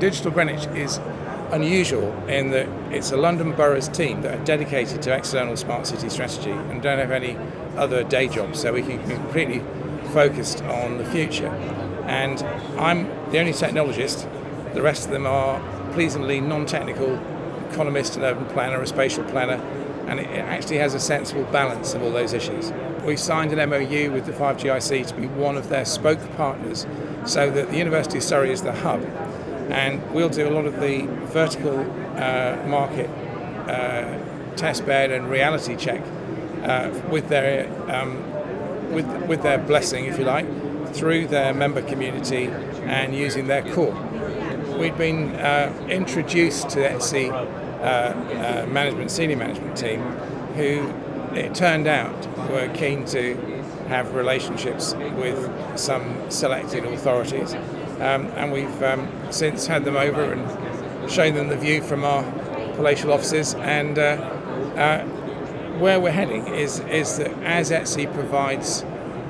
Digital Greenwich is unusual in that it's a London Borough's team that are dedicated to external smart city strategy and don't have any other day jobs, so we can be completely focused on the future. And I'm the only technologist. The rest of them are pleasingly non-technical, economist, an urban planner, a spatial planner, and it actually has a sensible balance of all those issues. We've signed an MOU with the 5GIC to be one of their spoke partners, so that the University of Surrey is the hub, and we'll do a lot of the vertical market test bed and reality check with their blessing, if you like, through their member community and using their core. We'd been introduced to the ETSI senior management team, who it turned out were keen to have relationships with some selected authorities, and we've since had them over and shown them the view from our palatial offices, and where we're heading is that as ETSI provides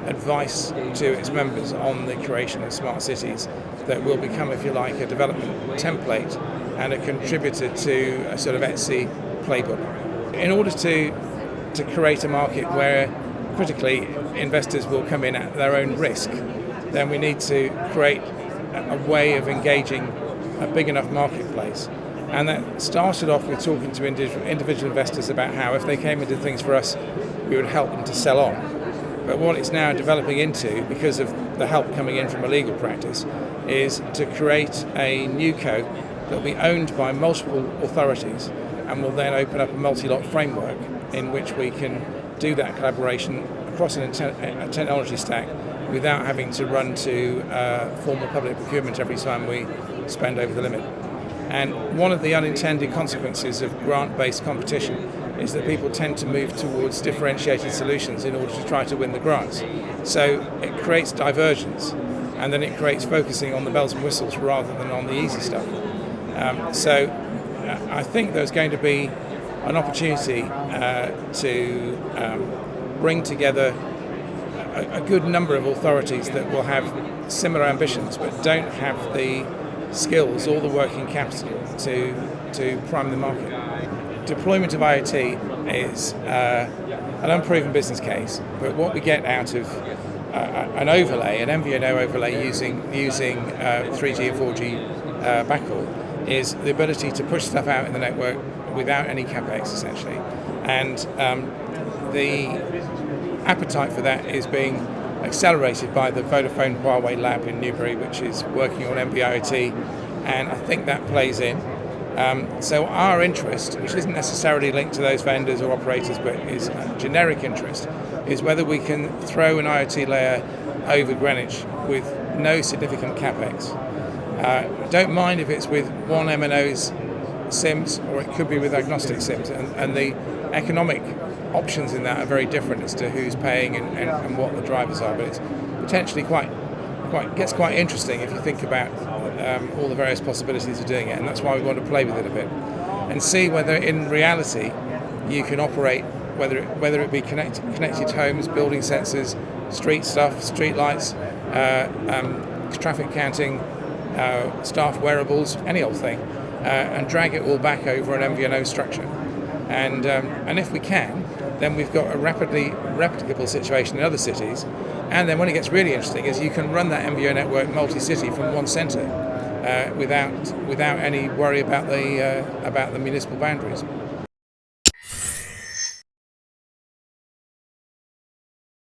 advice to its members on the creation of smart cities, that will become, if you like, a development template and a contributor to a sort of ETSI playbook. In order to create a market where, critically, investors will come in at their own risk, then we need to create a way of engaging a big enough marketplace. And that started off with talking to individual investors about how if they came into things for us, we would help them to sell on. But what it's now developing into, because of the help coming in from a legal practice, is to create a new co that will be owned by multiple authorities and will then open up a multi-lot framework in which we can do that collaboration across a technology stack without having to run to formal public procurement every time we spend over the limit. And one of the unintended consequences of grant-based competition is that people tend to move towards differentiated solutions in order to try to win the grants. So it creates divergence, and then it creates focusing on the bells and whistles rather than on the easy stuff. So I think there's going to be an opportunity to bring together a good number of authorities that will have similar ambitions but don't have the skills or the working capital to prime the market. Deployment of IoT is an unproven business case, but what we get out of an overlay, an MVNO overlay using 3G and 4G backhaul, is the ability to push stuff out in the network without any capex, essentially. And the appetite for that is being accelerated by the Vodafone Huawei lab in Newbury, which is working on NB-IoT, and I think that plays in. So our interest, which isn't necessarily linked to those vendors or operators, but is a generic interest, is whether we can throw an IoT layer over Greenwich with no significant capex. Don't mind if it's with one MNO's SIMs, or it could be with agnostic SIMs, and the economic options in that are very different as to who's paying and what the drivers are, but it's potentially gets quite interesting if you think about all the various possibilities of doing it, and that's why we want to play with it a bit and see whether in reality you can operate, whether it be connected homes, building sensors, street stuff, street lights, traffic counting, staff wearables, any old thing, and drag it all back over an MVNO structure. And if we can, then we've got a rapidly replicable situation in other cities. And then when it gets really interesting is you can run that MVNO network multi-city from one centre without any worry about the municipal boundaries.